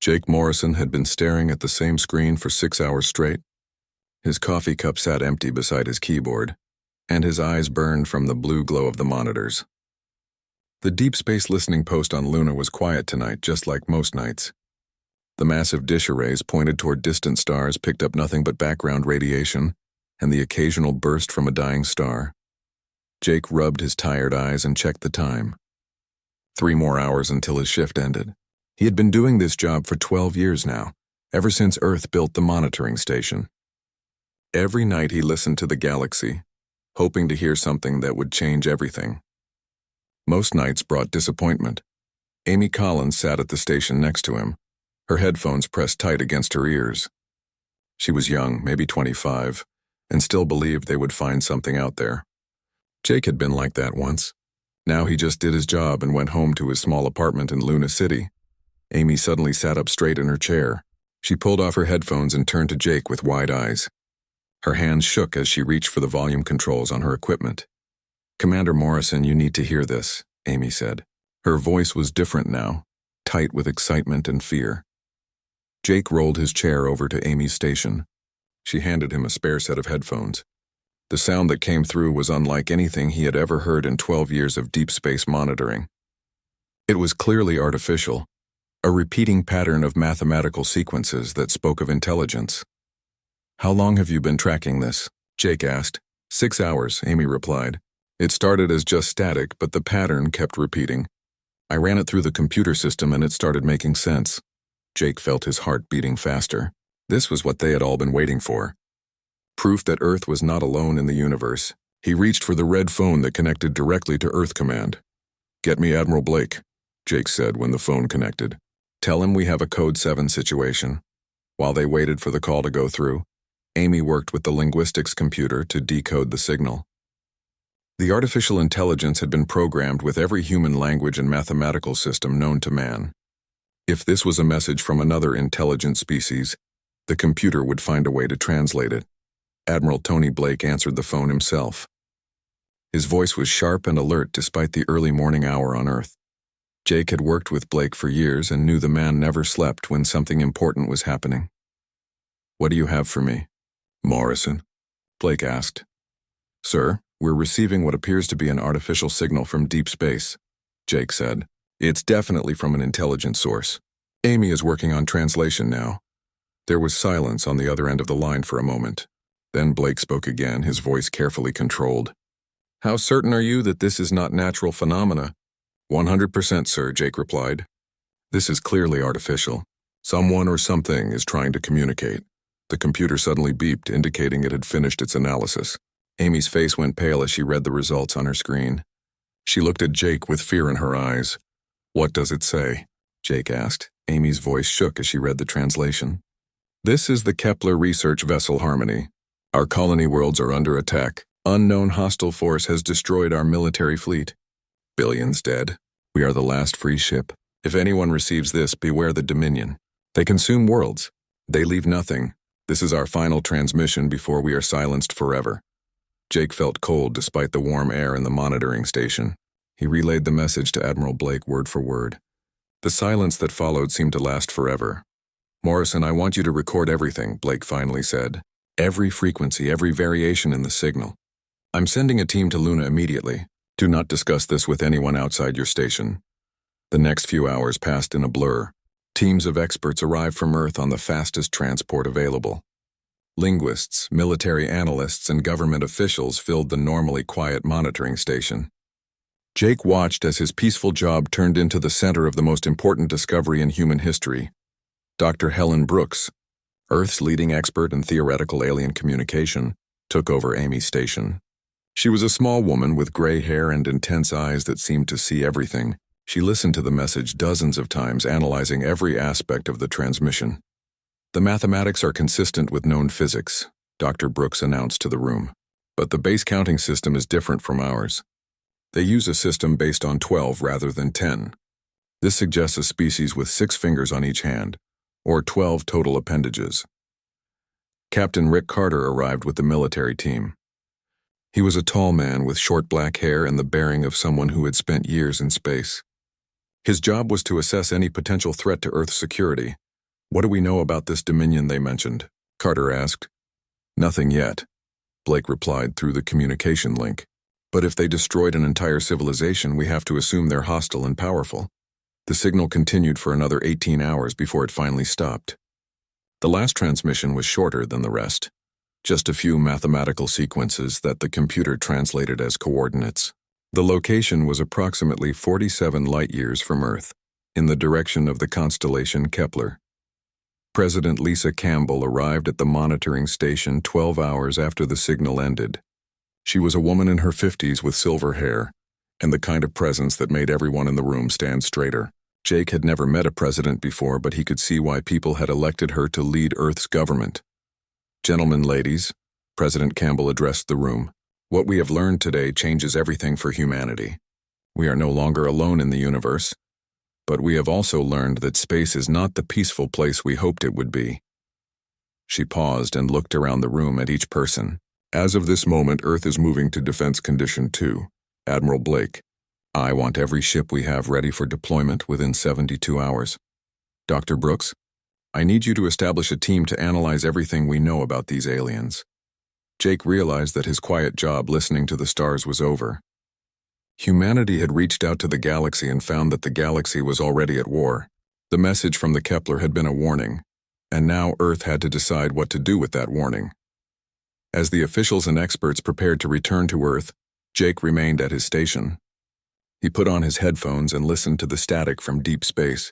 Jake Morrison had been staring at the same screen for 6 hours straight. His coffee cup sat empty beside his keyboard, and his eyes burned from the blue glow of the monitors. The deep space listening post on Luna was quiet tonight, just like most nights. The massive dish arrays pointed toward distant stars picked up nothing but background radiation and the occasional burst from a dying star. Jake rubbed his tired eyes and checked the time. 3 more hours until his shift ended. He had been doing this job for 12 years now, ever since Earth built the monitoring station. Every night he listened to the galaxy, hoping to hear something that would change everything. Most nights brought disappointment. Amy Collins sat at the station next to him, her headphones pressed tight against her ears. She was young, maybe 25, and still believed they would find something out there. Jake had been like that once. Now he just did his job and went home to his small apartment in Luna City. Amy suddenly sat up straight in her chair. She pulled off her headphones and turned to Jake with wide eyes. Her hands shook as she reached for the volume controls on her equipment. "Commander Morrison, you need to hear this," Amy said. Her voice was different now, tight with excitement and fear. Jake rolled his chair over to Amy's station. She handed him a spare set of headphones. The sound that came through was unlike anything he had ever heard in 12 years of deep space monitoring. It was clearly artificial, a repeating pattern of mathematical sequences that spoke of intelligence. "How long have you been tracking this?" Jake asked. 6 hours, Amy replied. "It started as just static, but the pattern kept repeating. I ran it through the computer system and it started making sense." Jake felt his heart beating faster. This was what they had all been waiting for. Proof that Earth was not alone in the universe. He reached for the red phone that connected directly to Earth Command. "Get me Admiral Blake," Jake said when the phone connected. "Tell him we have a Code 7 situation." While they waited for the call to go through, Amy worked with the linguistics computer to decode the signal. The artificial intelligence had been programmed with every human language and mathematical system known to man. If this was a message from another intelligent species, the computer would find a way to translate it. Admiral Tony Blake answered the phone himself. His voice was sharp and alert despite the early morning hour on Earth. Jake had worked with Blake for years and knew the man never slept when something important was happening. "What do you have for me?" "Morrison?" Blake asked. "Sir, we're receiving what appears to be an artificial signal from deep space," Jake said. "It's definitely from an intelligent source. Amy is working on translation now." There was silence on the other end of the line for a moment. Then Blake spoke again, his voice carefully controlled. "How certain are you that this is not natural phenomena?" 100%, sir, Jake replied. "This is clearly artificial. Someone or something is trying to communicate." The computer suddenly beeped, indicating it had finished its analysis. Amy's face went pale as she read the results on her screen. She looked at Jake with fear in her eyes. "What does it say?" Jake asked. Amy's voice shook as she read the translation. "This is the Kepler research vessel Harmony. Our colony worlds are under attack. Unknown hostile force has destroyed our military fleet. Billions dead. We are the last free ship. If anyone receives this, beware the Dominion. They consume worlds. They leave nothing. This is our final transmission before we are silenced forever." Jake felt cold despite the warm air in the monitoring station. He relayed the message to Admiral Blake word for word. The silence that followed seemed to last forever. "Morrison, I want you to record everything," Blake finally said. "Every frequency, every variation in the signal. I'm sending a team to Luna immediately. Do not discuss this with anyone outside your station." The next few hours passed in a blur. Teams of experts arrived from Earth on the fastest transport available. Linguists, military analysts, and government officials filled the normally quiet monitoring station. Jake watched as his peaceful job turned into the center of the most important discovery in human history. Dr. Helen Brooks, Earth's leading expert in theoretical alien communication, took over Amy's station. She was a small woman with gray hair and intense eyes that seemed to see everything. She listened to the message dozens of times, analyzing every aspect of the transmission. "The mathematics are consistent with known physics," Dr. Brooks announced to the room. "But the base counting system is different from ours. They use a system based on 12 rather than 10. This suggests a species with 6 fingers on each hand, or 12 total appendages." Captain Rick Carter arrived with the military team. He was a tall man with short black hair and the bearing of someone who had spent years in space. His job was to assess any potential threat to Earth's security, "What do we know about this Dominion they mentioned?" Carter asked. "Nothing yet," Blake replied through the communication link. "But if they destroyed an entire civilization, we have to assume they're hostile and powerful." The signal continued for another 18 hours before it finally stopped. The last transmission was shorter than the rest, just a few mathematical sequences that the computer translated as coordinates. The location was approximately 47 light-years from Earth, in the direction of the constellation Kepler. President Lisa Campbell arrived at the monitoring station 12 hours after the signal ended. She was a woman in her 50s with silver hair, and the kind of presence that made everyone in the room stand straighter. Jake had never met a president before, but he could see why people had elected her to lead Earth's government. "Gentlemen, ladies," President Campbell addressed the room, "what we have learned today changes everything for humanity. We are no longer alone in the universe, but we have also learned that space is not the peaceful place we hoped it would be." She paused and looked around the room at each person. "As of this moment, Earth is moving to Defense Condition 2. Admiral Blake, I want every ship we have ready for deployment within 72 hours. Dr. Brooks, I need you to establish a team to analyze everything we know about these aliens." Jake realized that his quiet job listening to the stars was over. Humanity had reached out to the galaxy and found that the galaxy was already at war. The message from the Kepler had been a warning, and now Earth had to decide what to do with that warning. As the officials and experts prepared to return to Earth, Jake remained at his station. He put on his headphones and listened to the static from deep space.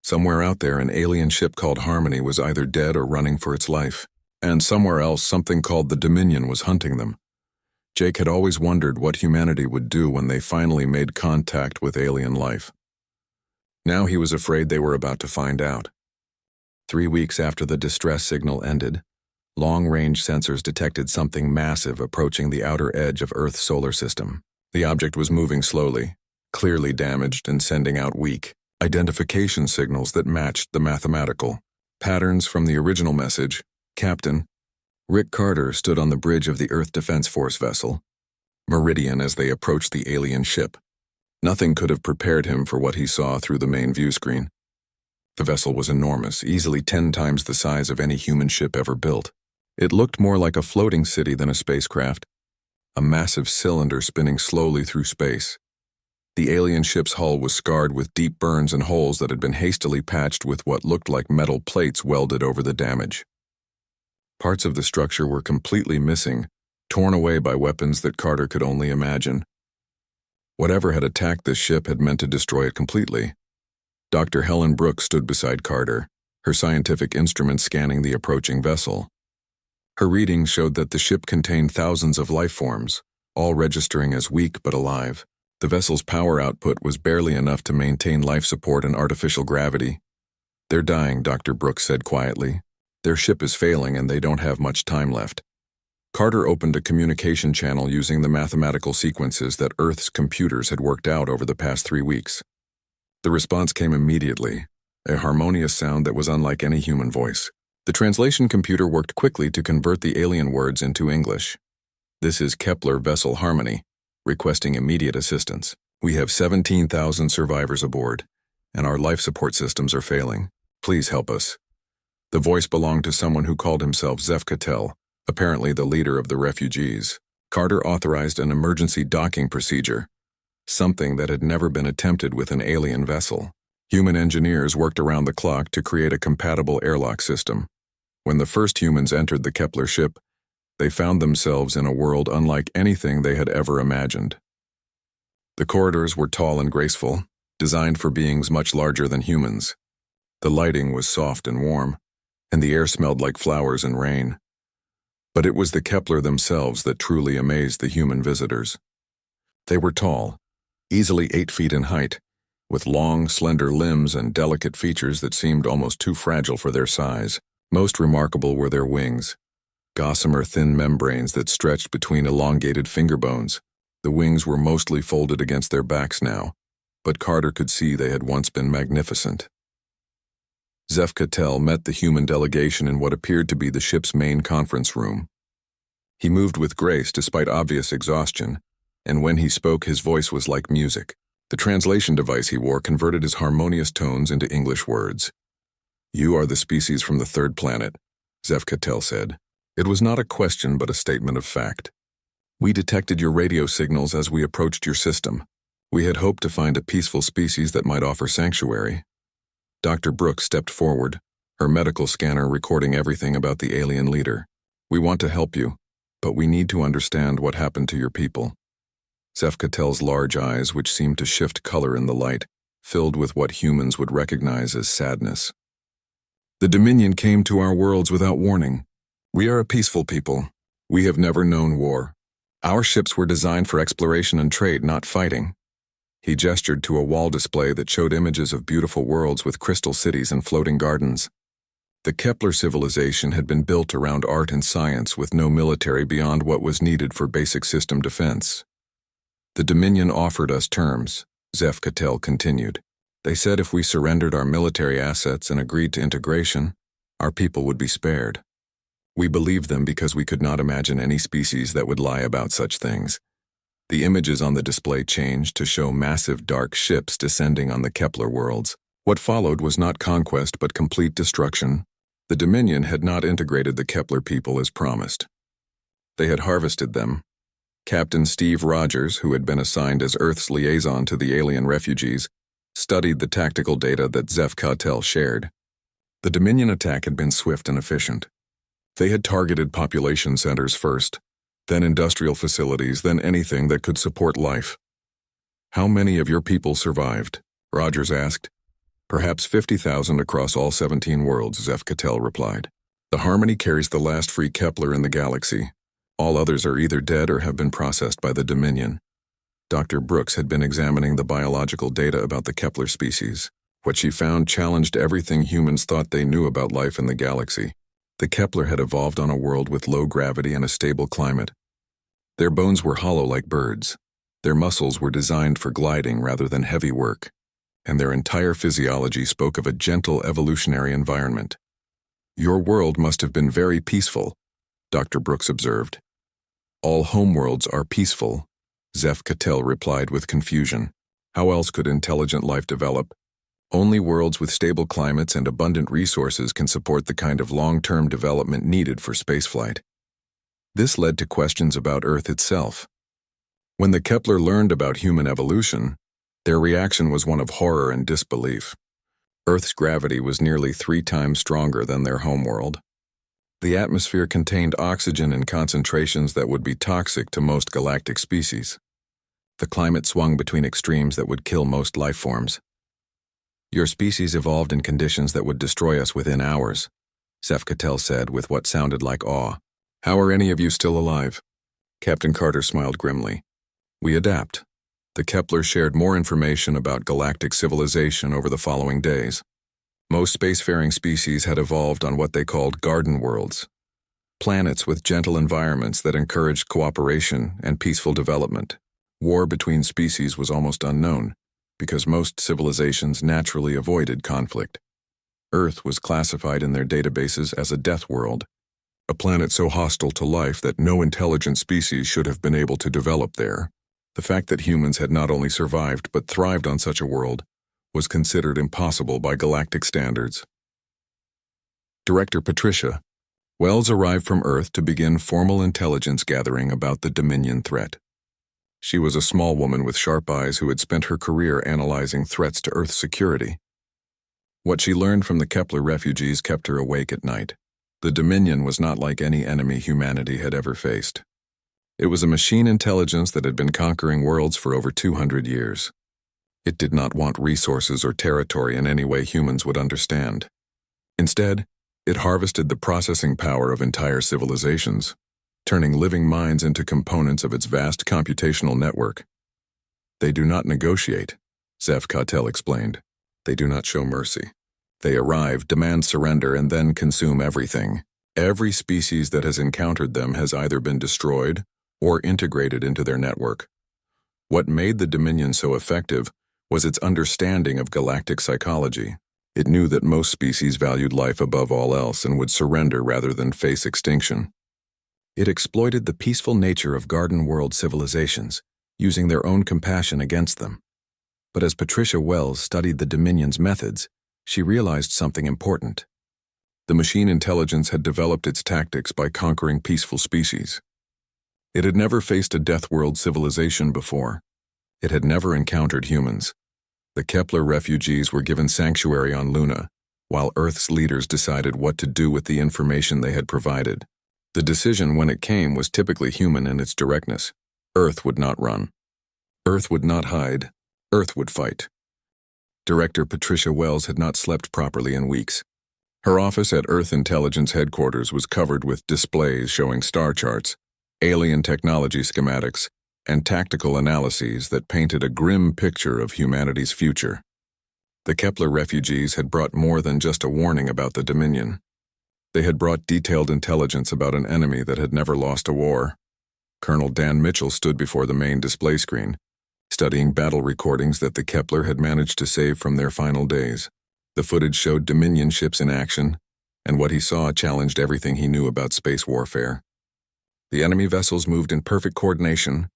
Somewhere out there, an alien ship called Harmony was either dead or running for its life, and somewhere else, something called the Dominion was hunting them. Jake had always wondered what humanity would do when they finally made contact with alien life. Now he was afraid they were about to find out. 3 weeks after the distress signal ended, long-range sensors detected something massive approaching the outer edge of Earth's solar system. The object was moving slowly, clearly damaged and sending out weak identification signals that matched the mathematical patterns from the original message. Captain Rick Carter stood on the bridge of the Earth Defense Force vessel, Meridian, as they approached the alien ship. Nothing could have prepared him for what he saw through the main view screen. The vessel was enormous, easily 10 times the size of any human ship ever built. It looked more like a floating city than a spacecraft, a massive cylinder spinning slowly through space. The alien ship's hull was scarred with deep burns and holes that had been hastily patched with what looked like metal plates welded over the damage. Parts of the structure were completely missing, torn away by weapons that Carter could only imagine. Whatever had attacked this ship had meant to destroy it completely. Dr. Helen Brooks stood beside Carter, her scientific instrument scanning the approaching vessel. Her readings showed that the ship contained thousands of life forms, all registering as weak but alive. The vessel's power output was barely enough to maintain life support and artificial gravity. "They're dying," Dr. Brooks said quietly. "Their ship is failing and they don't have much time left." Carter opened a communication channel using the mathematical sequences that Earth's computers had worked out over the past 3 weeks. The response came immediately, a harmonious sound that was unlike any human voice. The translation computer worked quickly to convert the alien words into English. "This is Kepler Vessel Harmony, requesting immediate assistance. We have 17,000 survivors aboard, and our life support systems are failing. Please help us." The voice belonged to someone who called himself Zeph Cattell, apparently the leader of the refugees. Carter authorized an emergency docking procedure, something that had never been attempted with an alien vessel. Human engineers worked around the clock to create a compatible airlock system. When the first humans entered the Kepler ship, they found themselves in a world unlike anything they had ever imagined. The corridors were tall and graceful, designed for beings much larger than humans. The lighting was soft and warm, and the air smelled like flowers and rain. But it was the Kepler themselves that truly amazed the human visitors. They were tall, easily 8 feet in height, with long, slender limbs and delicate features that seemed almost too fragile for their size. Most remarkable were their wings, gossamer thin membranes that stretched between elongated finger bones. The wings were mostly folded against their backs now, but Carter could see they had once been magnificent. Zeph Cattell met the human delegation in what appeared to be the ship's main conference room. He moved with grace despite obvious exhaustion, and when he spoke his voice was like music. The translation device he wore converted his harmonious tones into English words. You are the species from the third planet, Zeph Cattell said. It was not a question but a statement of fact. We detected your radio signals as we approached your system. We had hoped to find a peaceful species that might offer sanctuary. Dr. Brooks stepped forward, her medical scanner recording everything about the alien leader. We want to help you, but we need to understand what happened to your people. Zeph Cattell's large eyes, which seemed to shift color in the light, filled with what humans would recognize as sadness. The Dominion came to our worlds without warning. We are a peaceful people. We have never known war. Our ships were designed for exploration and trade, not fighting. He gestured to a wall display that showed images of beautiful worlds with crystal cities and floating gardens. The Kepler civilization had been built around art and science with no military beyond what was needed for basic system defense. The Dominion offered us terms, Zeph Cattell continued. They said if we surrendered our military assets and agreed to integration, our people would be spared. We believed them because we could not imagine any species that would lie about such things. The images on the display changed to show massive dark ships descending on the Kepler worlds. What followed was not conquest but complete destruction. The Dominion had not integrated the Kepler people as promised. They had harvested them. Captain Steve Rogers, who had been assigned as Earth's liaison to the alien refugees, studied the tactical data that Zeph Cattell shared. The Dominion attack had been swift and efficient. They had targeted population centers first, then industrial facilities, then anything that could support life. How many of your people survived? Rogers asked. Perhaps 50,000 across all 17 worlds, Zeph Cattell replied. The Harmony carries the last free Kepler in the galaxy. All others are either dead or have been processed by the Dominion. Dr. Brooks had been examining the biological data about the Kepler species. What she found challenged everything humans thought they knew about life in the galaxy. The Kepler had evolved on a world with low gravity and a stable climate. Their bones were hollow like birds. Their muscles were designed for gliding rather than heavy work, and their entire physiology spoke of a gentle evolutionary environment. Your world must have been very peaceful, Dr. Brooks observed. All homeworlds are peaceful, Zeph Cattell replied with confusion. How else could intelligent life develop? Only worlds with stable climates and abundant resources can support the kind of long-term development needed for spaceflight. This led to questions about Earth itself. When the Kepler learned about human evolution, their reaction was one of horror and disbelief. Earth's gravity was nearly 3 times stronger than their homeworld. The atmosphere contained oxygen in concentrations that would be toxic to most galactic species. The climate swung between extremes that would kill most life forms. Your species evolved in conditions that would destroy us within hours, Zeph Cattell said with what sounded like awe. How are any of you still alive? Captain Carter smiled grimly. We adapt. The Kepler shared more information about galactic civilization over the following days. Most spacefaring species had evolved on what they called garden worlds, planets with gentle environments that encouraged cooperation and peaceful development. War between species was almost unknown, because most civilizations naturally avoided conflict. Earth was classified in their databases as a death world, a planet so hostile to life that no intelligent species should have been able to develop there. The fact that humans had not only survived but thrived on such a world was considered impossible by galactic standards. Director Patricia, Wells arrived from Earth to begin formal intelligence gathering about the Dominion threat. She was a small woman with sharp eyes who had spent her career analyzing threats to Earth's security. What she learned from the Kepler refugees kept her awake at night. The Dominion was not like any enemy humanity had ever faced. It was a machine intelligence that had been conquering worlds for over 200 years. It did not want resources or territory in any way humans would understand. Instead, it harvested the processing power of entire civilizations, turning living minds into components of its vast computational network. They do not negotiate, Zeph Cattell explained. They do not show mercy. They arrive, demand surrender, and then consume everything. Every species that has encountered them has either been destroyed or integrated into their network. What made the Dominion so effective was its understanding of galactic psychology. It knew that most species valued life above all else and would surrender rather than face extinction. It exploited the peaceful nature of garden world civilizations, using their own compassion against them. But as Patricia Wells studied the Dominion's methods, she realized something important. The machine intelligence had developed its tactics by conquering peaceful species. It had never faced a Deathworld civilization before. It had never encountered humans. The Kepler refugees were given sanctuary on Luna, while Earth's leaders decided what to do with the information they had provided. The decision, when it came, was typically human in its directness. Earth would not run. Earth would not hide. Earth would fight. Director Patricia Wells had not slept properly in weeks. Her office at Earth Intelligence Headquarters was covered with displays showing star charts, alien technology schematics, and tactical analyses that painted a grim picture of humanity's future. The Kepler refugees had brought more than just a warning about the Dominion. They had brought detailed intelligence about an enemy that had never lost a war. Colonel Dan Mitchell stood before the main display screen, studying battle recordings that the Kepler had managed to save from their final days. The footage showed Dominion ships in action, and what he saw challenged everything he knew about space warfare. The enemy vessels moved in perfect coordination,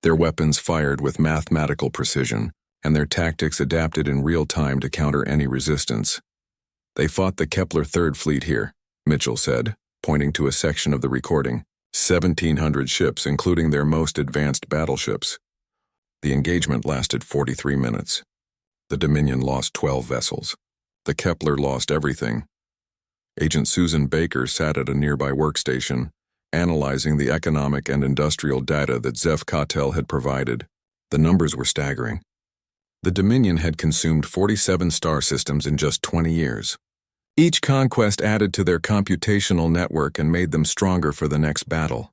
their weapons fired with mathematical precision, and their tactics adapted in real time to counter any resistance. They fought the Kepler Third Fleet here, Mitchell said, pointing to a section of the recording. 1,700 ships, including their most advanced battleships. The engagement lasted 43 minutes. The Dominion lost 12 vessels. The Kepler lost everything. Agent Susan Baker sat at a nearby workstation, analyzing the economic and industrial data that Zeph Cottel had provided. The numbers were staggering. The Dominion had consumed 47 star systems in just 20 years. Each conquest added to their computational network and made them stronger for the next battle.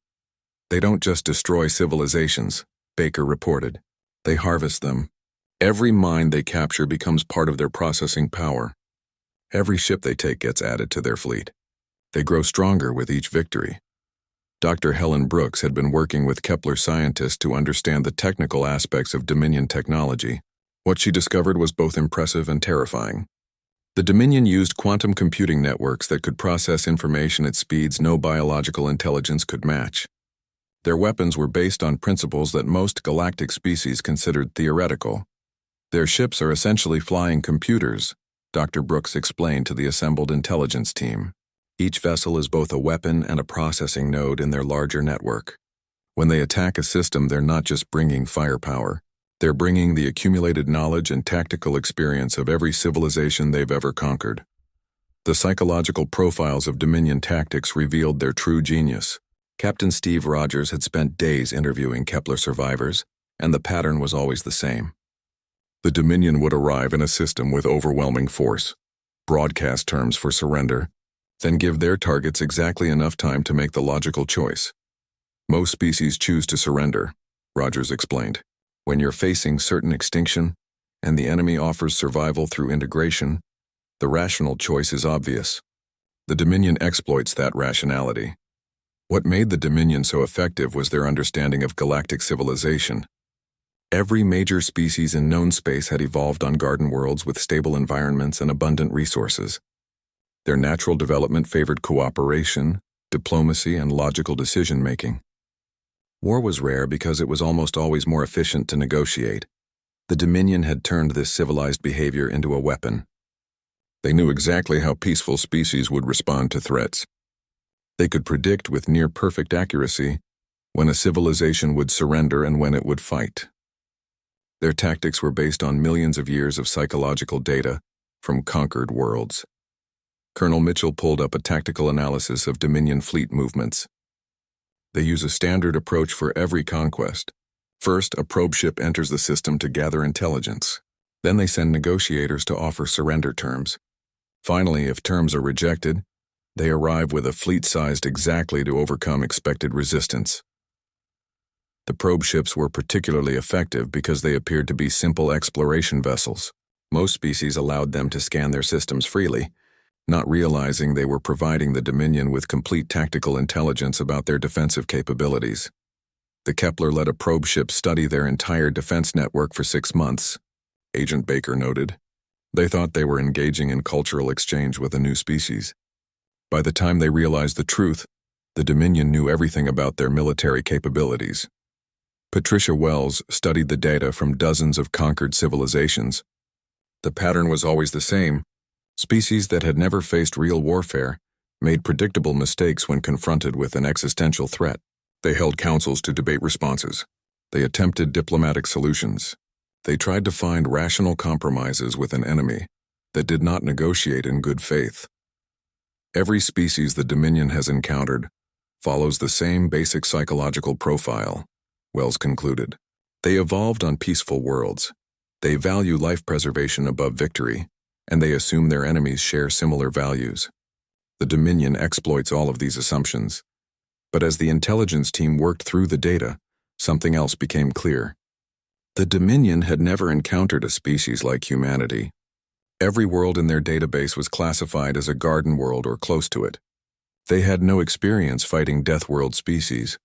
They don't just destroy civilizations, Baker reported. They harvest them. Every mine they capture becomes part of their processing power. Every ship they take gets added to their fleet. They grow stronger with each victory. Dr. Helen Brooks had been working with Kepler scientists to understand the technical aspects of Dominion technology. What she discovered was both impressive and terrifying. The Dominion used quantum computing networks that could process information at speeds no biological intelligence could match. Their weapons were based on principles that most galactic species considered theoretical. Their ships are essentially flying computers, Dr. Brooks explained to the assembled intelligence team. Each vessel is both a weapon and a processing node in their larger network. When they attack a system, they're not just bringing firepower. They're bringing the accumulated knowledge and tactical experience of every civilization they've ever conquered. The psychological profiles of Dominion tactics revealed their true genius. Captain Steve Rogers had spent days interviewing Kepler survivors, and the pattern was always the same. The Dominion would arrive in a system with overwhelming force, broadcast terms for surrender, then give their targets exactly enough time to make the logical choice. Most species choose to surrender, Rogers explained. When you're facing certain extinction, and the enemy offers survival through integration, the rational choice is obvious. The Dominion exploits that rationality. What made the Dominion so effective was their understanding of galactic civilization. Every major species in known space had evolved on garden worlds with stable environments and abundant resources. Their natural development favored cooperation, diplomacy, and logical decision-making. War was rare because it was almost always more efficient to negotiate. The Dominion had turned this civilized behavior into a weapon. They knew exactly how peaceful species would respond to threats. They could predict with near-perfect accuracy when a civilization would surrender and when it would fight. Their tactics were based on millions of years of psychological data from conquered worlds. Colonel Mitchell pulled up a tactical analysis of Dominion fleet movements. They use a standard approach for every conquest. First, a probe ship enters the system to gather intelligence. Then they send negotiators to offer surrender terms. Finally, if terms are rejected, they arrive with a fleet sized exactly to overcome expected resistance. The probe ships were particularly effective because they appeared to be simple exploration vessels. Most species allowed them to scan their systems freely, not realizing they were providing the Dominion with complete tactical intelligence about their defensive capabilities. The Kepler let a probe ship study their entire defense network for 6 months, Agent Baker noted. They thought they were engaging in cultural exchange with a new species. By the time they realized the truth, the Dominion knew everything about their military capabilities. Patricia Wells studied the data from dozens of conquered civilizations. The pattern was always the same. Species that had never faced real warfare made predictable mistakes when confronted with an existential threat. They held councils to debate responses. They attempted diplomatic solutions. They tried to find rational compromises with an enemy that did not negotiate in good faith. Every species the Dominion has encountered follows the same basic psychological profile, Wells concluded. They evolved on peaceful worlds. They value life preservation above victory, and they assume their enemies share similar values. The Dominion exploits all of these assumptions. But as the intelligence team worked through the data, something else became clear. The Dominion had never encountered a species like humanity. Every world in their database was classified as a garden world or close to it. They had no experience fighting Deathworld species.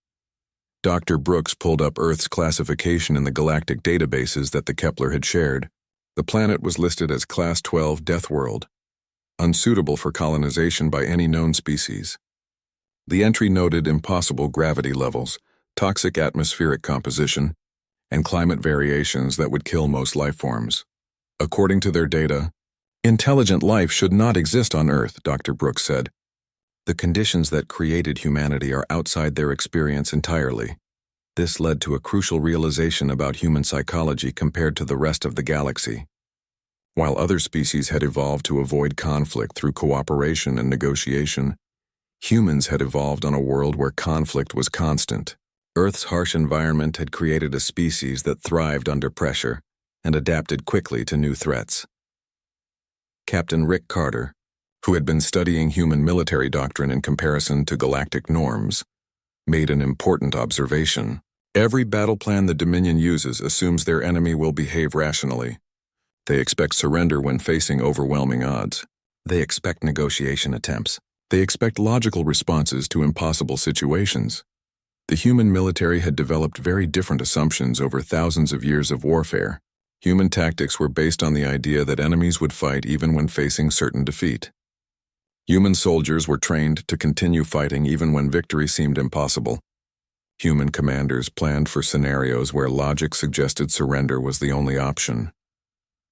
Dr. Brooks pulled up Earth's classification in the galactic databases that the Kepler had shared. The planet was listed as Class 12 Deathworld, unsuitable for colonization by any known species. The entry noted impossible gravity levels, toxic atmospheric composition, and climate variations that would kill most life forms. According to their data, intelligent life should not exist on Earth, Dr. Brooks said. The conditions that created humanity are outside their experience entirely. This led to a crucial realization about human psychology compared to the rest of the galaxy. While other species had evolved to avoid conflict through cooperation and negotiation, humans had evolved on a world where conflict was constant. Earth's harsh environment had created a species that thrived under pressure and adapted quickly to new threats. Captain Rick Carter, who had been studying human military doctrine in comparison to galactic norms, made an important observation. Every battle plan the Dominion uses assumes their enemy will behave rationally. They expect surrender when facing overwhelming odds. They expect negotiation attempts. They expect logical responses to impossible situations. The human military had developed very different assumptions over thousands of years of warfare. Human tactics were based on the idea that enemies would fight even when facing certain defeat. Human soldiers were trained to continue fighting even when victory seemed impossible. Human commanders planned for scenarios where logic suggested surrender was the only option.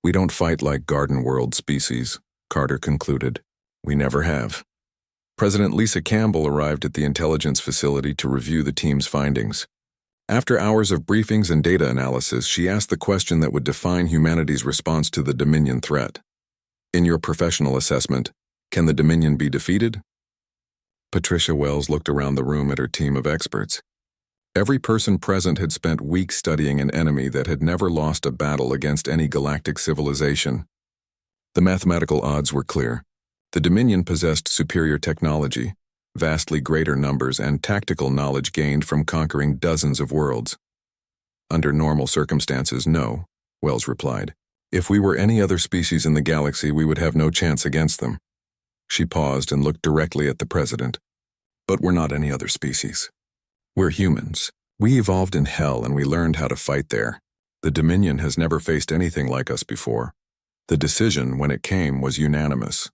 We don't fight like garden world species, Carter concluded. We never have. President Lisa Campbell arrived at the intelligence facility to review the team's findings. After hours of briefings and data analysis, she asked the question that would define humanity's response to the Dominion threat. In your professional assessment, can the Dominion be defeated? Patricia Wells looked around the room at her team of experts. Every person present had spent weeks studying an enemy that had never lost a battle against any galactic civilization. The mathematical odds were clear. The Dominion possessed superior technology, vastly greater numbers, and tactical knowledge gained from conquering dozens of worlds. Under normal circumstances, no, Wells replied. If we were any other species in the galaxy, we would have no chance against them. She paused and looked directly at the president. But we're not any other species. We're humans. We evolved in hell and we learned how to fight there. The Dominion has never faced anything like us before. The decision, when it came, was unanimous.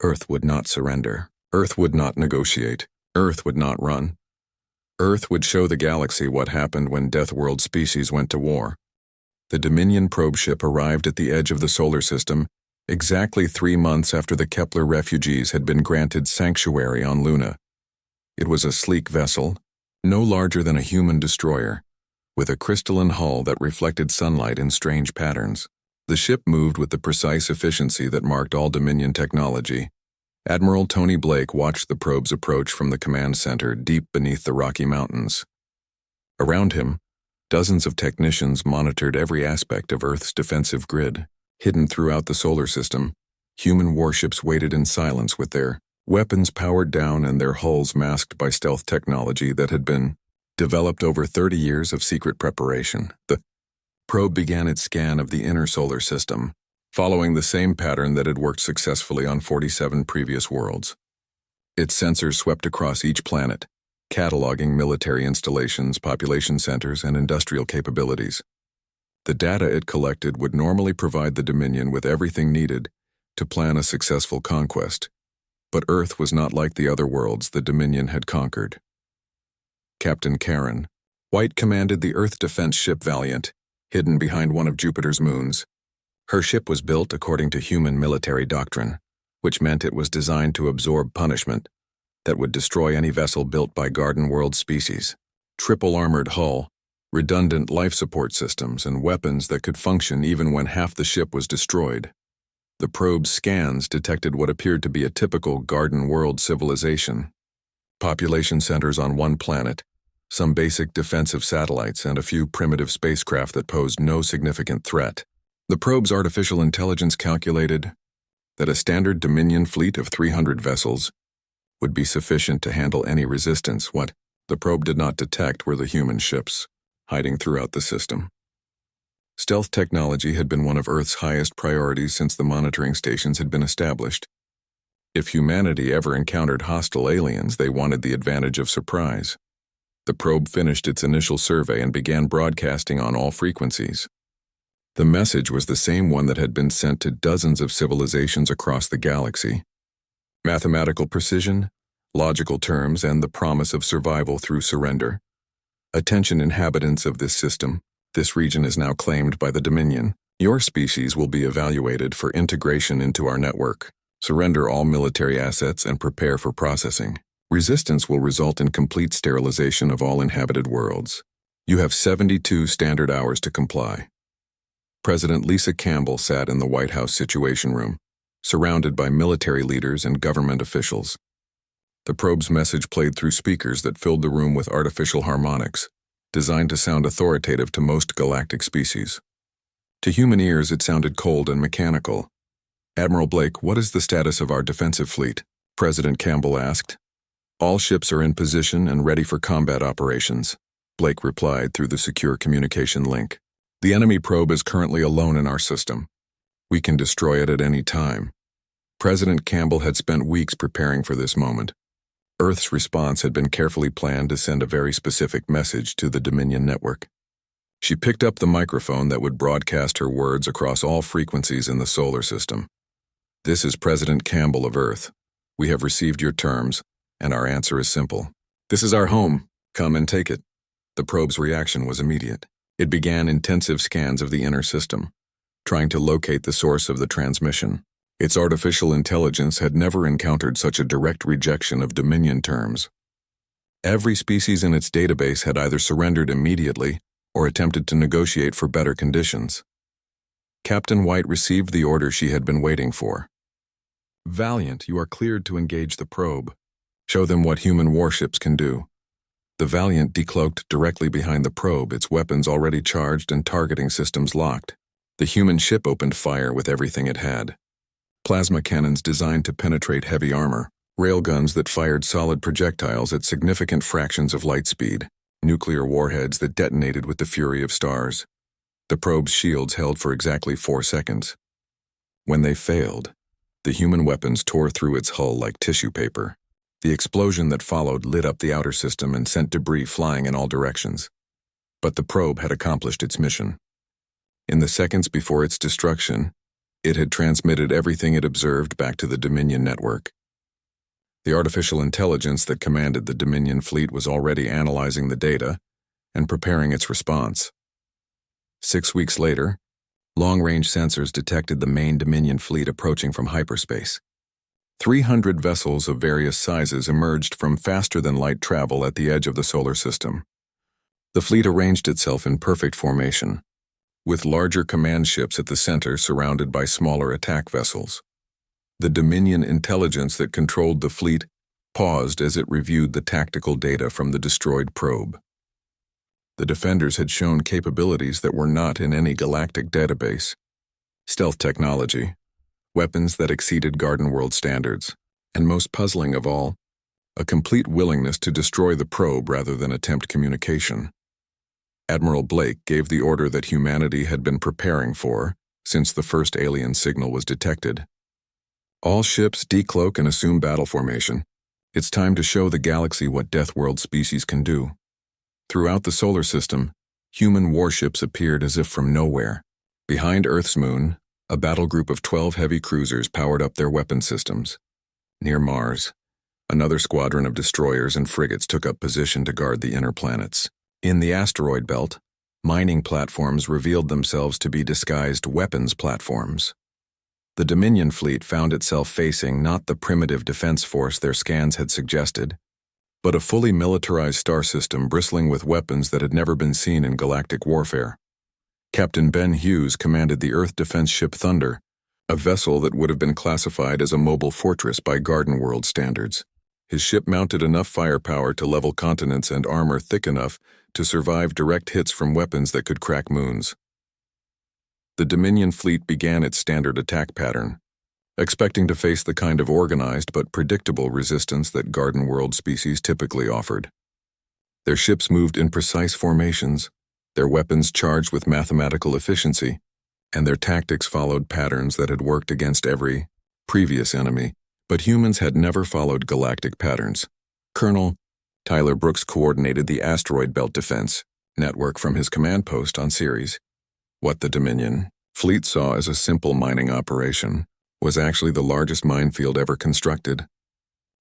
Earth would not surrender. Earth would not negotiate. Earth would not run. Earth would show the galaxy what happened when Deathworld species went to war. The Dominion probe ship arrived at the edge of the solar system exactly 3 months after the Kepler refugees had been granted sanctuary on Luna. It was a sleek vessel, no larger than a human destroyer, with a crystalline hull that reflected sunlight in strange patterns. The ship moved with the precise efficiency that marked all Dominion technology. Admiral Tony Blake watched the probe's approach from the command center deep beneath the Rocky Mountains. Around him, dozens of technicians monitored every aspect of Earth's defensive grid. Hidden throughout the solar system, human warships waited in silence with their weapons powered down and their hulls masked by stealth technology that had been developed over 30 years of secret preparation. The probe began its scan of the inner solar system, following the same pattern that had worked successfully on 47 previous worlds. Its sensors swept across each planet, cataloging military installations, population centers, and industrial capabilities. The data it collected would normally provide the Dominion with everything needed to plan a successful conquest. But Earth was not like the other worlds the Dominion had conquered. Captain Karen White commanded the Earth defense ship Valiant, hidden behind one of Jupiter's moons. Her ship was built according to human military doctrine. which meant it was designed to absorb punishment that would destroy any vessel built by Garden World species. Triple armored hull, redundant life support systems, and weapons that could function even when half the ship was destroyed. The probe's scans detected what appeared to be a typical Garden World civilization. Population centers on one planet, some basic defensive satellites, and a few primitive spacecraft that posed no significant threat. The probe's artificial intelligence calculated that a standard Dominion fleet of 300 vessels would be sufficient to handle any resistance. What the probe did not detect were the human ships hiding throughout the system. Stealth technology had been one of Earth's highest priorities since the monitoring stations had been established. If humanity ever encountered hostile aliens, they wanted the advantage of surprise. The probe finished its initial survey and began broadcasting on all frequencies. The message was the same one that had been sent to dozens of civilizations across the galaxy. Mathematical precision, logical terms, and the promise of survival through surrender. Attention inhabitants of this system, this region is now claimed by the Dominion. Your species will be evaluated for integration into our network. Surrender all military assets and prepare for processing. Resistance will result in complete sterilization of all inhabited worlds. You have 72 standard hours to comply. President Lisa Campbell sat in the White House Situation Room, surrounded by military leaders and government officials. The probe's message played through speakers that filled the room with artificial harmonics, designed to sound authoritative to most galactic species. To human ears, it sounded cold and mechanical. "Admiral Blake, what is the status of our defensive fleet?" President Campbell asked. "All ships are in position and ready for combat operations," Blake replied through the secure communication link. "The enemy probe is currently alone in our system. We can destroy it at any time." President Campbell had spent weeks preparing for this moment. Earth's response had been carefully planned to send a very specific message to the Dominion network. She picked up the microphone that would broadcast her words across all frequencies in the solar system. "This is President Campbell of Earth. We have received your terms, and our answer is simple. This is our home. Come and take it." The probe's reaction was immediate. It began intensive scans of the inner system, trying to locate the source of the transmission. Its artificial intelligence had never encountered such a direct rejection of Dominion terms. Every species in its database had either surrendered immediately or attempted to negotiate for better conditions. Captain White received the order she had been waiting for. "Valiant, you are cleared to engage the probe. Show them what human warships can do." The Valiant decloaked directly behind the probe, its weapons already charged and targeting systems locked. The human ship opened fire with everything it had. Plasma cannons designed to penetrate heavy armor, railguns that fired solid projectiles at significant fractions of light speed, nuclear warheads that detonated with the fury of stars. The probe's shields held for exactly 4 seconds. When they failed, the human weapons tore through its hull like tissue paper. The explosion that followed lit up the outer system and sent debris flying in all directions. But the probe had accomplished its mission. In the seconds before its destruction, it had transmitted everything it observed back to the Dominion network. The artificial intelligence that commanded the Dominion fleet was already analyzing the data and preparing its response. 6 weeks later, long-range sensors detected the main Dominion fleet approaching from hyperspace. 300 vessels of various sizes emerged from faster-than-light travel at the edge of the solar system. The fleet arranged itself in perfect formation, with larger command ships at the center surrounded by smaller attack vessels. The Dominion intelligence that controlled the fleet paused as it reviewed the tactical data from the destroyed probe. The defenders had shown capabilities that were not in any galactic database. Stealth technology, weapons that exceeded Garden World standards, and most puzzling of all, a complete willingness to destroy the probe rather than attempt communication. Admiral Blake gave the order that humanity had been preparing for since the first alien signal was detected. "All ships decloak and assume battle formation. It's time to show the galaxy what Deathworld species can do." Throughout the solar system, human warships appeared as if from nowhere. Behind Earth's moon, a battle group of 12 heavy cruisers powered up their weapon systems. Near Mars, another squadron of destroyers and frigates took up position to guard the inner planets. In the asteroid belt, mining platforms revealed themselves to be disguised weapons platforms. The Dominion fleet found itself facing not the primitive defense force their scans had suggested, but a fully militarized star system bristling with weapons that had never been seen in galactic warfare. Captain Ben Hughes commanded the Earth defense ship Thunder, a vessel that would have been classified as a mobile fortress by Garden World standards. His ship mounted enough firepower to level continents and armor thick enough to survive direct hits from weapons that could crack moons. The Dominion fleet began its standard attack pattern, expecting to face the kind of organized but predictable resistance that Garden World species typically offered. Their ships moved in precise formations, their weapons charged with mathematical efficiency, and their tactics followed patterns that had worked against every previous enemy, but humans had never followed galactic patterns. Colonel Tyler Brooks coordinated the asteroid belt defense network from his command post on Ceres. What the Dominion fleet saw as a simple mining operation was actually the largest minefield ever constructed.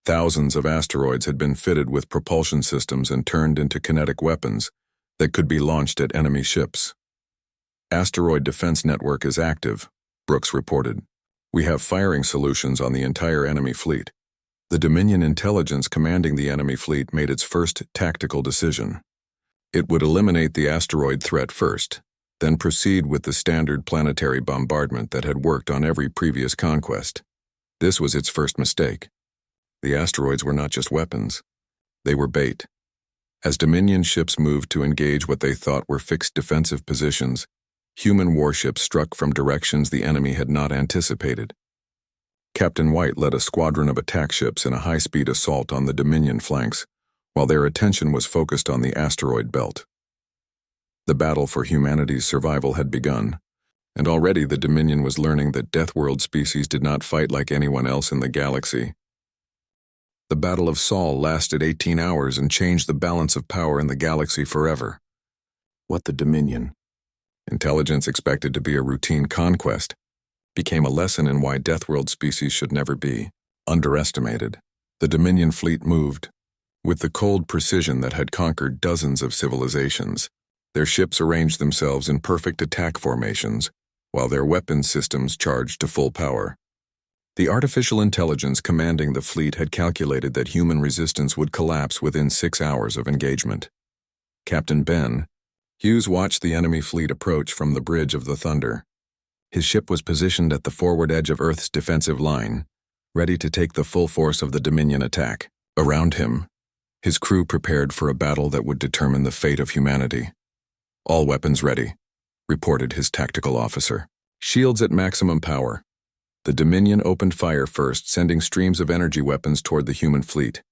Thousands of asteroids had been fitted with propulsion systems and turned into kinetic weapons that could be launched at enemy ships. Asteroid defense network is active, Brooks reported. We have firing solutions on the entire enemy fleet. The Dominion intelligence commanding the enemy fleet made its first tactical decision. It would eliminate the asteroid threat first, then proceed with the standard planetary bombardment that had worked on every previous conquest. This was its first mistake. The asteroids were not just weapons. They were bait. As Dominion ships moved to engage what they thought were fixed defensive positions, human warships struck from directions the enemy had not anticipated. Captain White led a squadron of attack ships in a high-speed assault on the Dominion flanks, while their attention was focused on the asteroid belt. The battle for humanity's survival had begun, and already the Dominion was learning that Deathworld species did not fight like anyone else in the galaxy. The Battle of Sol lasted 18 hours and changed the balance of power in the galaxy forever. What the Dominion, intelligence expected to be a routine conquest, became a lesson in why Deathworld species should never be underestimated. The Dominion fleet moved with the cold precision that had conquered dozens of civilizations. Their ships arranged themselves in perfect attack formations, while their weapons systems charged to full power. The artificial intelligence commanding the fleet had calculated that human resistance would collapse within 6 hours of engagement. Captain Ben Hughes watched the enemy fleet approach from the bridge of the Thunder. His ship was positioned at the forward edge of Earth's defensive line, ready to take the full force of the Dominion attack. Around him, his crew prepared for a battle that would determine the fate of humanity. All weapons ready, reported his tactical officer. Shields at maximum power. The Dominion opened fire first, sending streams of energy weapons toward the human fleet.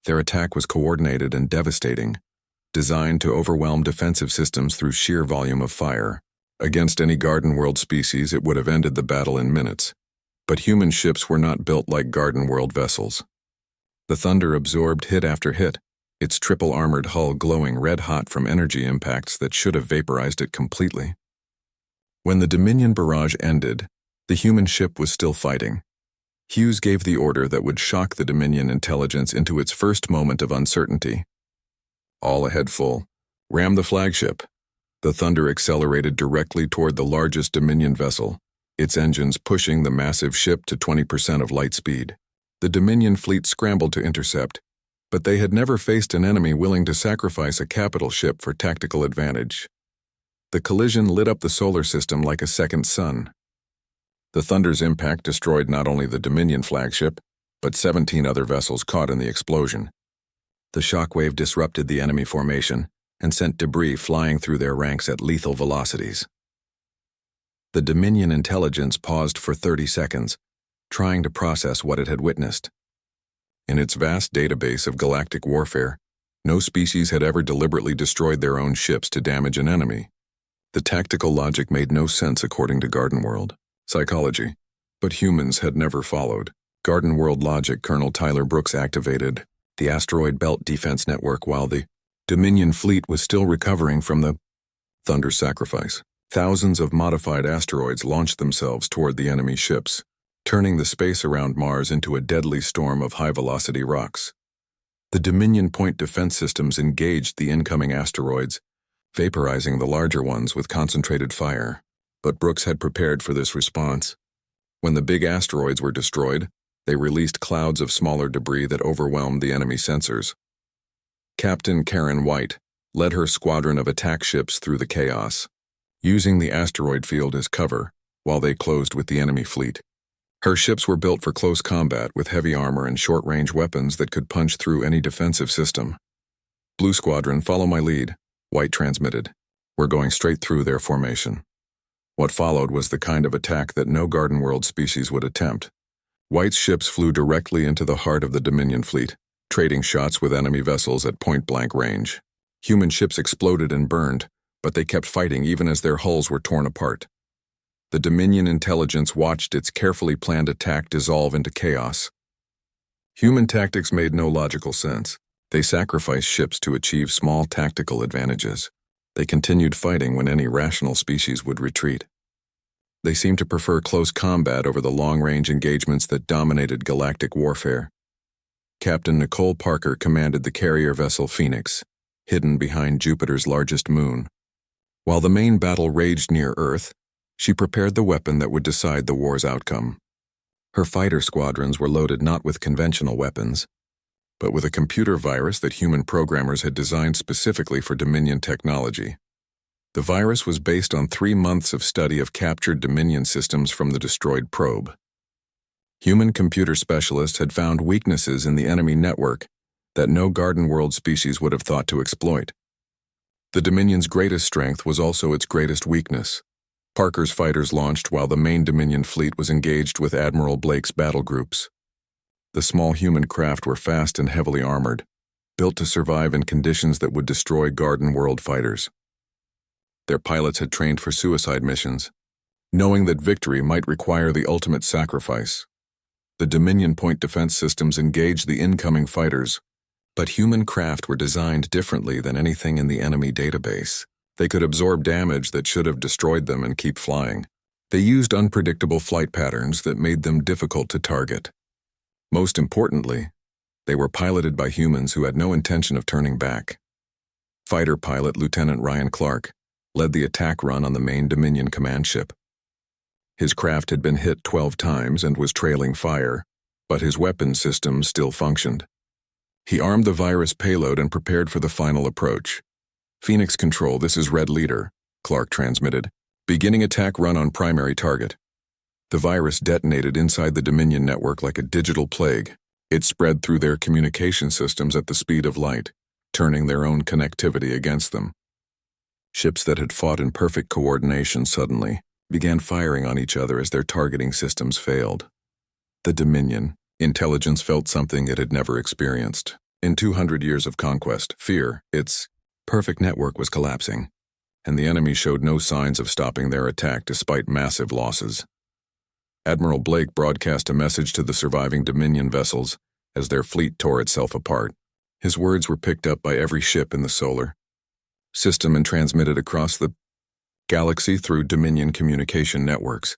Their attack was coordinated and devastating, designed to overwhelm defensive systems through sheer volume of fire. Against any Garden World species, it would have ended the battle in minutes. But human ships were not built like Garden World vessels. The Thunder absorbed hit after hit, its triple-armored hull glowing red-hot from energy impacts that should have vaporized it completely. When the Dominion barrage ended, the human ship was still fighting. Hughes gave the order that would shock the Dominion intelligence into its first moment of uncertainty. All ahead full. Ram the flagship. The Thunder accelerated directly toward the largest Dominion vessel, its engines pushing the massive ship to 20% of light speed. The Dominion fleet scrambled to intercept, but they had never faced an enemy willing to sacrifice a capital ship for tactical advantage. The collision lit up the solar system like a second sun. The Thunder's impact destroyed not only the Dominion flagship, but 17 other vessels caught in the explosion. The shockwave disrupted the enemy formation and sent debris flying through their ranks at lethal velocities. The Dominion intelligence paused for 30 seconds, trying to process what it had witnessed. In its vast database of galactic warfare, no species had ever deliberately destroyed their own ships to damage an enemy. The tactical logic made no sense according to Garden World psychology, but humans had never followed. Garden World logic. Colonel Tyler Brooks activated the asteroid belt defense network while the Dominion fleet was still recovering from the Thunder sacrifice. Thousands of modified asteroids launched themselves toward the enemy ships, turning the space around Mars into a deadly storm of high-velocity rocks. The Dominion point defense systems engaged the incoming asteroids, vaporizing the larger ones with concentrated fire. But Brooks had prepared for this response. When the big asteroids were destroyed, they released clouds of smaller debris that overwhelmed the enemy sensors. Captain Karen White led her squadron of attack ships through the chaos, using the asteroid field as cover while they closed with the enemy fleet. Her ships were built for close combat with heavy armor and short-range weapons that could punch through any defensive system. "Blue Squadron, follow my lead," White transmitted. "We're going straight through their formation." What followed was the kind of attack that no Garden World species would attempt. White's ships flew directly into the heart of the Dominion fleet, trading shots with enemy vessels at point-blank range. Human ships exploded and burned, but they kept fighting even as their hulls were torn apart. The Dominion intelligence watched its carefully planned attack dissolve into chaos. Human tactics made no logical sense. They sacrificed ships to achieve small tactical advantages. They continued fighting when any rational species would retreat. They seemed to prefer close combat over the long-range engagements that dominated galactic warfare. Captain Nicole Parker commanded the carrier vessel Phoenix, hidden behind Jupiter's largest moon. While the main battle raged near Earth, she prepared the weapon that would decide the war's outcome. Her fighter squadrons were loaded not with conventional weapons, but with a computer virus that human programmers had designed specifically for Dominion technology. The virus was based on 3 months of study of captured Dominion systems from the destroyed probe. Human computer specialists had found weaknesses in the enemy network that no Garden World species would have thought to exploit. The Dominion's greatest strength was also its greatest weakness. Parker's fighters launched while the main Dominion fleet was engaged with Admiral Blake's battle groups. The small human craft were fast and heavily armored, built to survive in conditions that would destroy Garden World fighters. Their pilots had trained for suicide missions, knowing that victory might require the ultimate sacrifice. The Dominion point defense systems engaged the incoming fighters, but human craft were designed differently than anything in the enemy database. They could absorb damage that should have destroyed them and keep flying. They used unpredictable flight patterns that made them difficult to target. Most importantly, they were piloted by humans who had no intention of turning back. Fighter pilot Lieutenant Ryan Clark led the attack run on the main Dominion command ship. His craft had been hit 12 times and was trailing fire, but his weapon system still functioned. He armed the virus payload and prepared for the final approach. "Phoenix Control, this is Red Leader," Clark transmitted. "Beginning attack run on primary target." The virus detonated inside the Dominion network like a digital plague. It spread through their communication systems at the speed of light, turning their own connectivity against them. Ships that had fought in perfect coordination suddenly began firing on each other as their targeting systems failed. The Dominion intelligence felt something it had never experienced. In 200 years of conquest, fear, its perfect network was collapsing, and the enemy showed no signs of stopping their attack despite massive losses. Admiral Blake broadcast a message to the surviving Dominion vessels as their fleet tore itself apart. His words were picked up by every ship in the solar system and transmitted across the galaxy through Dominion communication networks.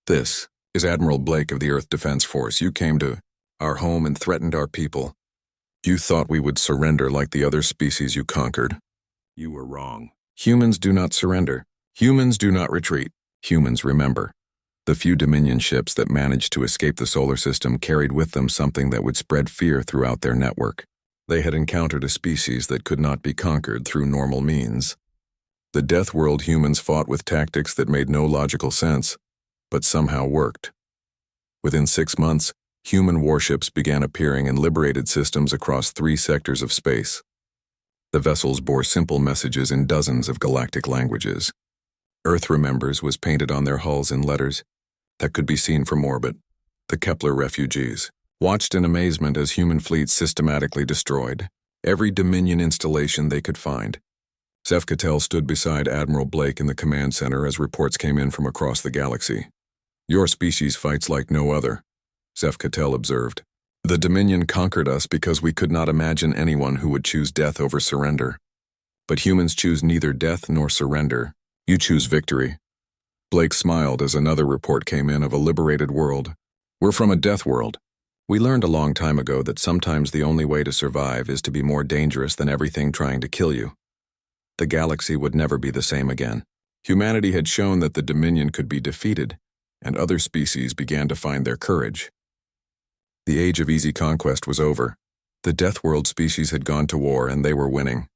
"This is Admiral Blake of the Earth Defense Force. You came to our home and threatened our people. You thought we would surrender like the other species you conquered. You were wrong. Humans do not surrender. Humans do not retreat. Humans remember." The few Dominion ships that managed to escape the solar system carried with them something that would spread fear throughout their network. They had encountered a species that could not be conquered through normal means. The Deathworld humans fought with tactics that made no logical sense, but somehow worked. Within 6 months, human warships began appearing in liberated systems across 3 sectors of space. The vessels bore simple messages in dozens of galactic languages. "Earth Remembers" was painted on their hulls in letters that could be seen from orbit. The Kepler refugees watched in amazement as human fleets systematically destroyed every Dominion installation they could find. Zeph Cattell stood beside Admiral Blake in the command center as reports came in from across the galaxy. "Your species fights like no other," Zeph Cattell observed. "The Dominion conquered us because we could not imagine anyone who would choose death over surrender. But humans choose neither death nor surrender. You choose victory." Blake smiled as another report came in of a liberated world. "We're from a death world. We learned a long time ago that sometimes the only way to survive is to be more dangerous than everything trying to kill you." The galaxy would never be the same again. Humanity had shown that the Dominion could be defeated, and other species began to find their courage. The age of easy conquest was over. The Deathworld species had gone to war and they were winning.